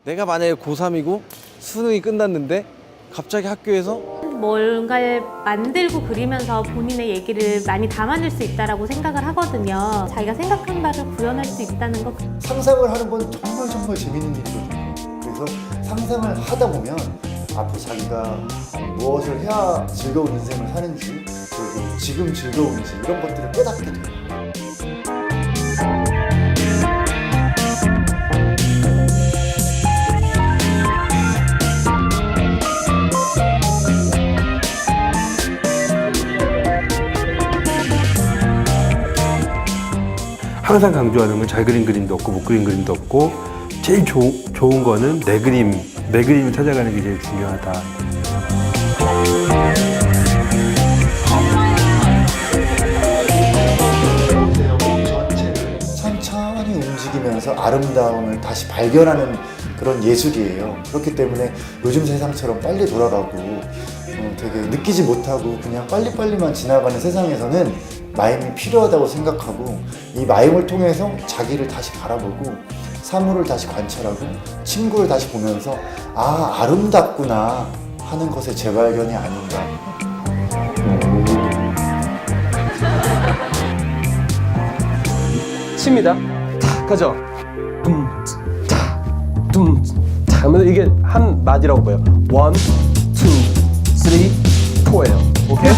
내가 만약에 고3이고 수능이 끝났는데 갑자기 학교에서 뭔가를 만들고 그리면서 본인의 얘기를 많이 담아낼 수 있다고 생각을 하거든요. 자기가 생각한 바를 구현할 수 있다는 거. 상상을 하는 건 정말 재밌는 일이거든요. 그래서 상상을 하다 보면 앞으로 자기가 무엇을 해야 즐거운 인생을 사는지, 그리고 지금 즐거운지 이런 것들을 깨닫게 돼요. 항상 강조하는 건 잘 그린 그림도 없고 못 그린 그림도 없고 제일 좋은 거는 내 그림을 찾아가는 게 제일 중요하다. 천천히 움직이면서 아름다움을 다시 발견하는 그런 예술이에요. 그렇기 때문에 요즘 세상처럼 빨리 돌아가고 되게 느끼지 못하고 그냥 빨리빨리만 지나가는 세상에서는 마임이 필요하다고 생각하고, 이 마임을 통해서 자기를 다시 바라보고 사물을 다시 관찰하고 친구를 다시 보면서 아, 아름답구나 하는 것의 재발견이 아닌가. 칩니다. 탁 가죠. tum탁 하면 이게 한 마디라고 봐요. 1, 2, 3, 4예요. 오케이?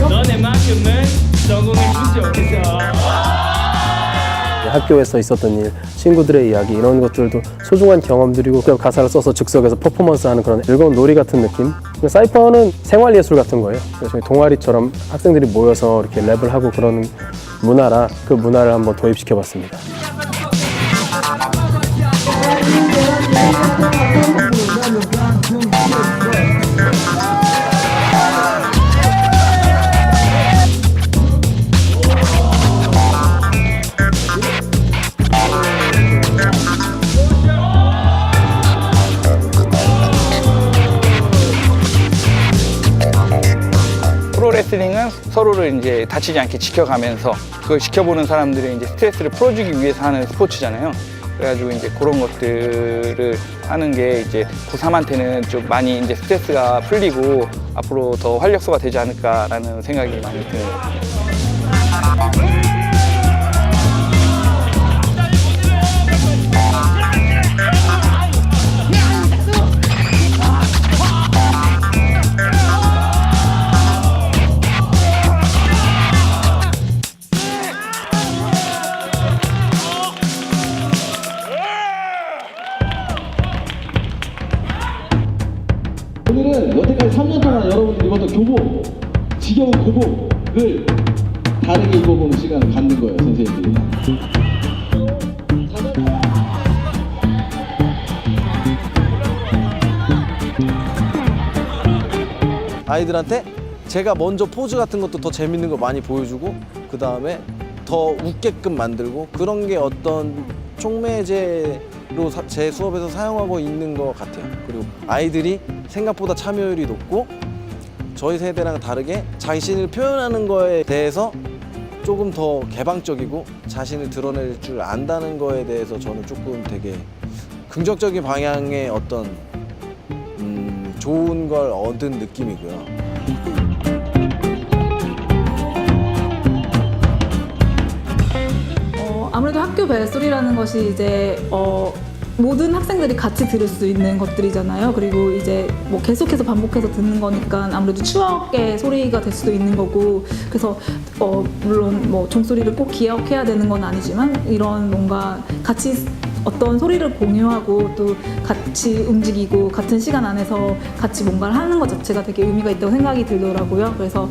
너네만큼은 성공을 주지 못했어. 학교에서 있었던 일, 친구들의 이야기 이런 것들도 소중한 경험들이고 그 가사를 써서 즉석에서 퍼포먼스하는 그런 즐거운 놀이 같은 느낌. 사이퍼는 생활예술 같은 거예요. 그래서 저희 동아리처럼 학생들이 모여서 이렇게 랩을 하고 그러는 문화라 그 문화를 한번 도입시켜봤습니다. 프로레슬링은 서로를 이제 다치지 않게 지켜가면서 그걸 지켜보는 사람들의 이제 스트레스를 풀어주기 위해서 하는 스포츠잖아요. 그래가지고 이제 그런 것들을 하는 게 이제 고3한테는 좀 많이 이제 스트레스가 풀리고 앞으로 더 활력소가 되지 않을까라는 생각이 많이 드네요. 오늘은 여태까지 3년 동안 여러분들이 입었던 교복, 지겨운 교복을 다르게 입어보는 시간을 갖는 거예요, 선생님들이. 아이들한테 제가 먼저 포즈 같은 것도 더 재밌는 거 많이 보여주고 그 다음에 더 웃게끔 만들고 그런 게 어떤 촉매제로 제 수업에서 사용하고 있는 것 같아요. 그리고 아이들이 생각보다 참여율이 높고 저희 세대랑 다르게 자신을 표현하는 거에 대해서 조금 더 개방적이고 자신을 드러낼 줄 안다는 거에 대해서 저는 조금 되게 긍정적인 방향의 어떤 좋은 걸 얻은 느낌이고요. 아무래도 학교 벨소리라는 것이 이제 모든 학생들이 같이 들을 수 있는 것들이잖아요. 그리고 이제 뭐 계속해서 반복해서 듣는 거니까 아무래도 추억의 소리가 될 수도 있는 거고, 그래서 물론 뭐 종소리를 꼭 기억해야 되는 건 아니지만 이런 뭔가 같이 어떤 소리를 공유하고 또 같이 움직이고 같은 시간 안에서 같이 뭔가를 하는 것 자체가 되게 의미가 있다고 생각이 들더라고요. 그래서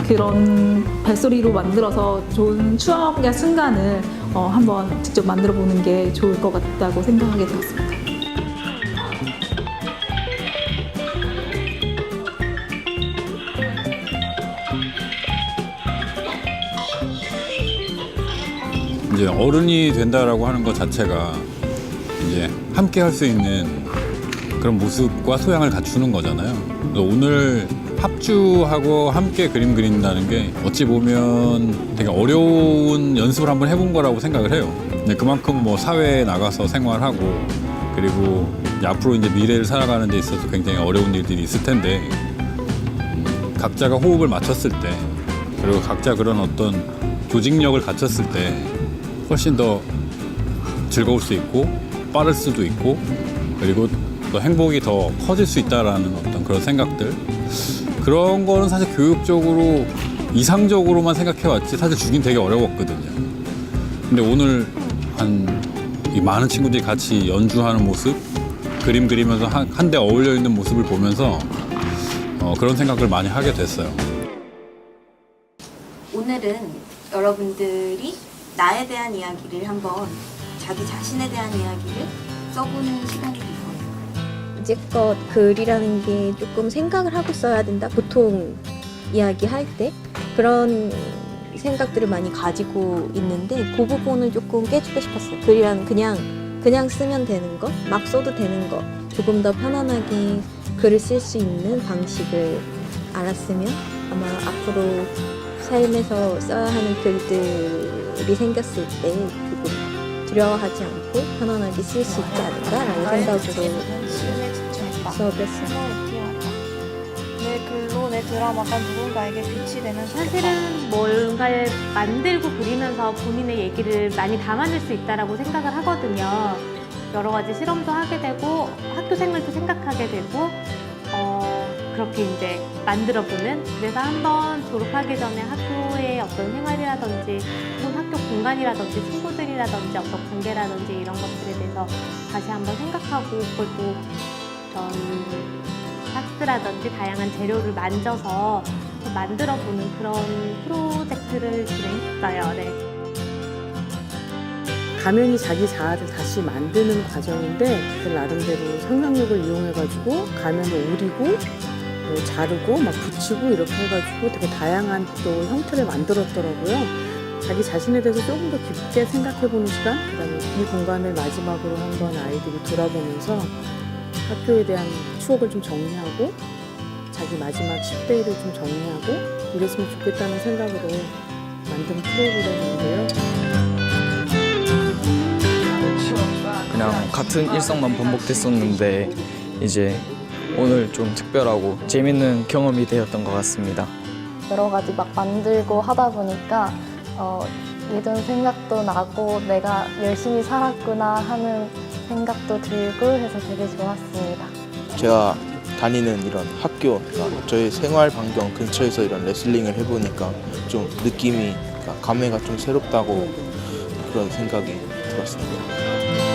그런 벨소리로 만들어서 좋은 추억의 순간을 한번 직접 만들어 보는 게 좋을 것 같다고 생각하게 되었습니다. 이제 어른이 된다라고 하는 것 자체가 이제 함께 할 수 있는 그런 모습과 소양을 갖추는 거잖아요. 그래서 오늘 합주하고 함께 그림 그린다는 게 어찌 보면 되게 어려운 연습을 한번 해본 거라고 생각을 해요. 근데 그만큼 뭐 사회에 나가서 생활하고 그리고 이제 앞으로 이제 미래를 살아가는 데 있어서 굉장히 어려운 일들이 있을 텐데 각자가 호흡을 맞췄을 때 그리고 각자 그런 어떤 조직력을 갖췄을 때 훨씬 더 즐거울 수 있고 빠를 수도 있고 그리고 또 행복이 더 커질 수 있다라는 어떤 그런 생각들 그런 거는 사실 교육적으로 이상적으로만 생각해왔지 사실 주긴 되게 어려웠거든요. 근데 오늘 이 많은 친구들이 같이 연주하는 모습 그림 그리면서 한데 어울려 있는 모습을 보면서 그런 생각을 많이 하게 됐어요. 오늘은 여러분들이 나에 대한 이야기를 한번 자기 자신에 대한 이야기를 써보는 시간이 될 거예요. 이제껏 글이라는 게 조금 생각을 하고 써야 된다. 보통 이야기할 때 그런 생각들을 많이 가지고 있는데 그 부분을 조금 깨주고 싶었어요. 글이라는 그냥 쓰면 되는 것, 막 써도 되는 것, 조금 더 편안하게 글을 쓸 수 있는 방식을 알았으면 아마 앞으로 삶에서 써야 하는 글들이 생겼을 때 조금 두려워하지 않고 편안하게 쓸 수 있지 않을까라는 생각으로 수업을 했어요. 내 글로 내 드라마가 누군가에게 빛이 되는 사실은 뭔가를 만들고 그리면서 본인의 얘기를 많이 담아낼 수 있다라고 생각을 하거든요. 여러 가지 실험도 하게 되고 학교 생활도 생각하게 되고 그렇게 이제 만들어보는 그래서 한번 졸업하기 전에 학교의 어떤 생활이라든지 혹은 학교 공간이라든지 친구들이라든지 어떤 관계라든지 이런 것들에 대해서 다시 한번 생각하고 그걸 또 어떤 박스라든지 다양한 재료를 만져서 만들어보는 그런 프로젝트를 진행했어요. 네. 가면이 자기 자아를 다시 만드는 과정인데 그 나름대로 상상력을 이용해가지고 가면을 오리고 자르고 막 붙이고 이렇게 해가지고 되게 다양한 또 형태를 만들었더라고요. 자기 자신에 대해서 조금 더 깊게 생각해보는 시간, 그다음에 이 공간을 마지막으로 한번 아이들이 돌아보면서 학교에 대한 추억을 좀 정리하고 자기 마지막 10대를 좀 정리하고 이랬으면 좋겠다는 생각으로 만든 프로그램인데요. 그냥 같은 일상만 반복됐었는데 이제 오늘 좀 특별하고 재밌는 경험이 되었던 것 같습니다. 여러 가지 막 만들고 하다 보니까 예전 생각도 나고 내가 열심히 살았구나 하는 생각도 들고 해서 되게 좋았습니다. 제가 다니는 이런 학교, 그러니까 저희 생활 반경 근처에서 이런 레슬링을 해보니까 좀 느낌이, 그러니까 감회가 좀 새롭다고 그런 생각이 들었습니다.